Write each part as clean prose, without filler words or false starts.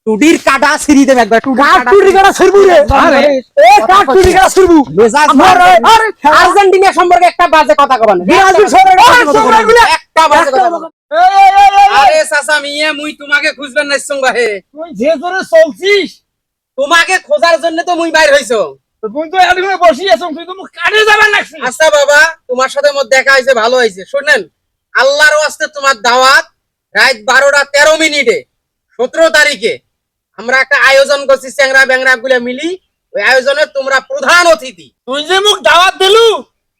টুডির কাটা ছিড়ি দেব একবার টুডি কাটা ছিড়বু রে এ টুডি কাটা ছিড়বু আর্জেন্টিনা সম্পর্কে একটা বাজে কথা কবেন ব্রাজিল সম্পর্কে একটা বাজে কথা কবেন আরে চাচা মিয়া মুই তোমাকে খুঁজবেন না সঙ্গ হে তুই যে জোরে চলছিস তোমাকে খোঁজার জন্য তো মুই বাইর হইছো তুই তো এদিকে বসি আছিস তুই তো মুখ কাটে যাবেন লাগছিস আচ্ছা বাবা তোমার সাথে মোর দেখা হইছে ভালো হইছে শুনেন আল্লাহর ওয়াস্তে তোমার দাওয়াত রাত 12:13 17 তারিখে আমরা একটা আয়োজন করছি চ্যাংরা ব্যাংরা গুলো মিলি ওই আয়োজনে তোমরা প্রধান অতিথি তুই যে মুখ দাওয়াত দিলু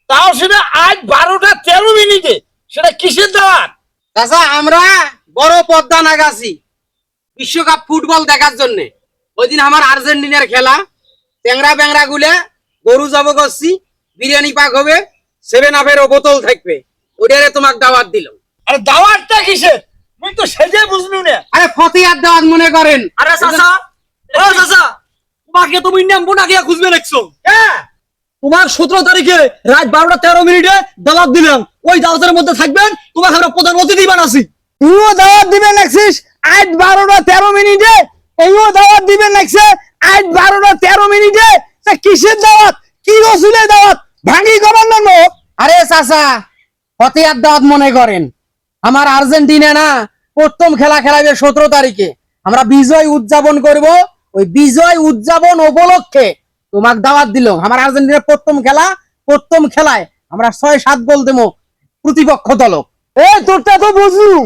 তাও সেটা আজ 12:13 সেটা কিসের দাওয়াত চাচা আমরা বড় পদ্মা নাগাছি বিশ্বকাপ ফুটবল দেখার জন্য ওইদিন আমার আর্জেন্টিনার খেলা চ্যাংরা ব্যাংরা গুলা গরু জব করছি বিরিয়ানি পাক হবে 7 আপের বোতল থাকবে ওইটারে তোমাকে দাওয়াত দিল আরে দাওয়াতটা কিসের তুই তো সেজে বুঝলু না আরে ফতিয়ার দাওয়াত মনে করেন আরে চাচা ও চাচা তোমাকে তুমি নেমবো না গিয়া খুঁজবে দেখছো হ্যাঁ তোমার 17 তারিখে রাত 12:13 দাওয়াত দিলাম ওই দাওয়াতের মধ্যে থাকবেন তোমাকে আমরা প্রধান অতিথি বানাছি তুইও দাওয়াত দিবেন লাগছিস আজ 12:13 এইও দাওয়াত দিবেন লাগছে আজ 12:13 তা কিসের দাওয়াত কি রসুলের দাওয়াত ভাঙি করার না আরে চাচা ফতিয়ার দাওয়াত মনে করেন আমার আর্জেন্টিনা না প্রথম খেলা খেলাবে 17 তারিখে আমরা বিজয় উদযাপন করব ওই বিজয় উদযাপন উপলক্ষে তোমাকে দাওয়াত দিল আমার আর্জেন্টিনার প্রথম খেলায় আমরা 6-7 গোল দেবো প্রতিপক্ষ দলক এ তোরটা তো বুঝলু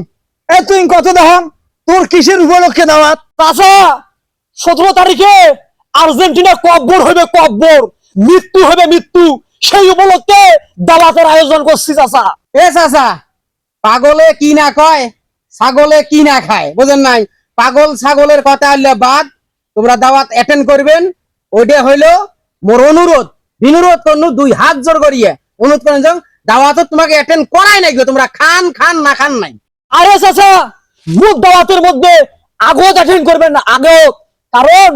এ তুই কত দেখাম তোর কিসের উপলক্ষে দাওয়াত চাচা 17 তারিখে আর্জেন্টিনা কব্বর হবে কব্বর মৃত্যু হবে মৃত্যু সেই উপলক্ষে দাওয়াতের আয়োজন করছি চাচা এ চাচা পাগলে কি না কয় ছাগলে কি না খায় বুঝেন নাই পাগল ছাগলের কথা হইলে বাদ তোমরা দাওয়াত অ্যাটেন্ড করবেন ওইটা হইলো মোর অনুরোধ বিনুরোধ করনু 2 হাত জোর করিয়ে অনুরোধ করেন যাও দাওয়াত তোমাকে অ্যাটেন্ড করাই নাই গো তোমরা খান না খান নাই আরে চাচা মুখ দাওয়াতের মধ্যে আগত অ্যাটেন্ড করবেন না আগত কারণ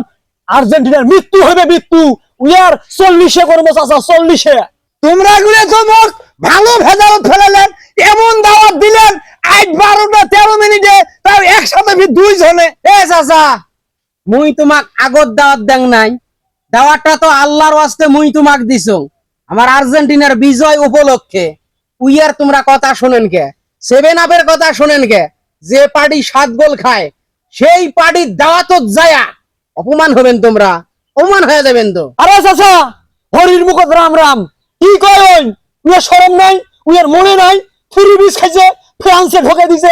আর্জেন্টিনার মৃত্যু হবে মৃত্যু উইয়ার 40-এ করবো চাচা 40-এ তোমরা গুলো তো মুখ ভালো ভেজালত ফেলালেন এমন দাওয়াত দিলেন আজ 12:13 তাও একসাথে দুই জনে এ চাচা মুই তোমাক আগত দাওয়াত দেং নাই দাওয়াতটা তো আল্লাহর ওয়াস্তে মুই তোমাক দিছো আমার আর্জেন্টিনার বিজয় উপলক্ষে উইয়ার তোমরা কথা শুনেন কে 7 আপের কথা শুনেন কে যে পার্টি 7 গোল খায় সেই পার্টির দাওয়াতত যায়া অপমান হবেন তোমরা অপমান হয়ে যাবেন তো আরে চাচা হরির মুখত রাম রাম কি কয় উইয়ার শরম নাই উইয়ার মনে নাই থ্রি বিস খাইছে ফ্রান্সে ঢোকে দিছে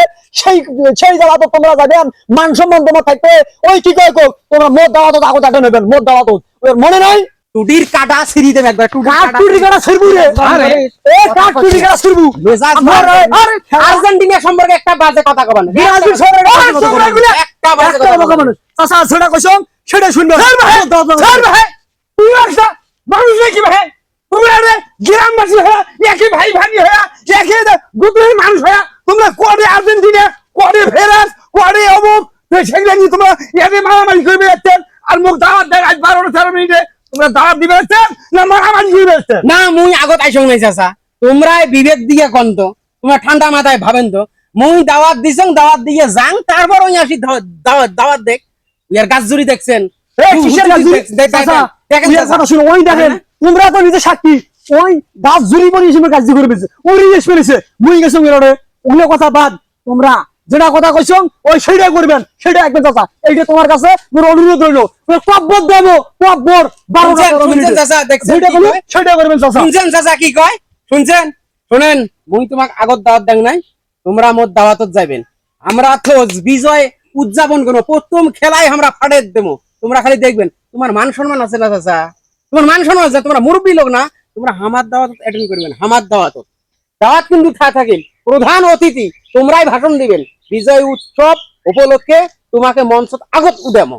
সেই জায়গা তো তোমরা যাবেন মান সম্মান তোমার থাকবে ওই কি কয় তোমরা মোট দাওয়াত আগত আটে নেবেন মোট দাওয়াত উইয়ার মনে নাই টুডির কাটা ছিড়ি দেব একবার টুডি কাটা ছিড়বু রে এ টুডি কাটা ছিড়বু আর্জেন্টিনা সম্পর্কে একটা বাজে কথা কবেন ব্রাজিল সম্পর্কে একটা বাজে কথা কবেন চাচা সেটা কইছম সেটা শুনবে স্যার ভাই তুই একটা মানুষ নাকি ভাই তুমি আরে গ্রামবাসী হয়ে একই ভাই ভাবি হয়ে একই গুতরের মানুষ হয়ে তোমরা কোয়াডে আর্জেন্টিনা কোয়াডে ফেরাস কোয়াডে অমুক সেগুলা নিয়ে তোমরা এতে মারামারি করবে যাচ্ছেন আর মুখ দাওয়াত দেয় আজ 12:13 তোমরা দাওয়াত দিবে যাচ্ছেন না মারামারি করবে যাচ্ছেন না মুই আগত আইসং নাই চাচা তোমরা বিবেক দিয়ে কন্ত তোমরা ঠান্ডা মাথায় ভাবেন তো মুই দাওয়াত দিছং দাওয়াত দিয়ে যাং তারপর ওই আসি দাওয়াত দেখ ইয়ার গাছ জুড়ি দেখছেন তোমরা তো নিজে সাক্ষী ওই গাছ জুড়ি পরে হিসেবে কাজ করে পেয়েছে ওই রিজেস ফেলেছে মুই গেছো ওগুলো কথা বাদ তোমরা যেটা কথা কইছো ওই সেইটাই করবেন সেটা একদম চাচা এইটা তোমার কাছে মোর অনুরোধ হইলো কব্বর দেবো কব্বর 12:13 চাচা দেখছেন সেটা করবেন চাচা শুনছেন চাচা কি কয় শুনছেন শুনেন মুই তোমাকে আগত দাওয়াত দেং নাই তোমরা মোর দাওয়াতত যাবেন আমরা তো বিজয় উদযাপন করবো প্রথম খেলায় আমরা ফাটে দেবো তোমরা খালি দেখবেন তোমার মান সম্মান আছে না চাচা তোমার মান সম্মান আছে তোমরা মুরব্বী লোক না তোমরা হামার দাওয়াত অ্যাটেন্ড করবেন হামার দাওয়াত কিন্তু থাকেন প্রধান অতিথি তোমরাই ভাষণ দিবেন বিজয় উৎসব উপলক্ষে তোমাকে মঞ্চ আগত উদামো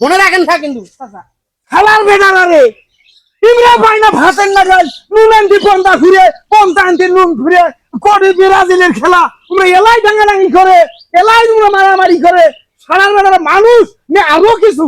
মনে রাখেন থা কিন্তু চাচা খেলার বেটারা রে তোমরা পাইনা ভাতের না যাই নুন আনতে পন্তা ঘুরে পন্তা আনতে নুন ঘুরে কোডে ব্রাজিলের খেলা তোমরা এলাই ডাঙ্গাডাঙ্গি করে এলাই তোমরা মারামারি করে সারা বেটারা মানুষ না আরো কিছু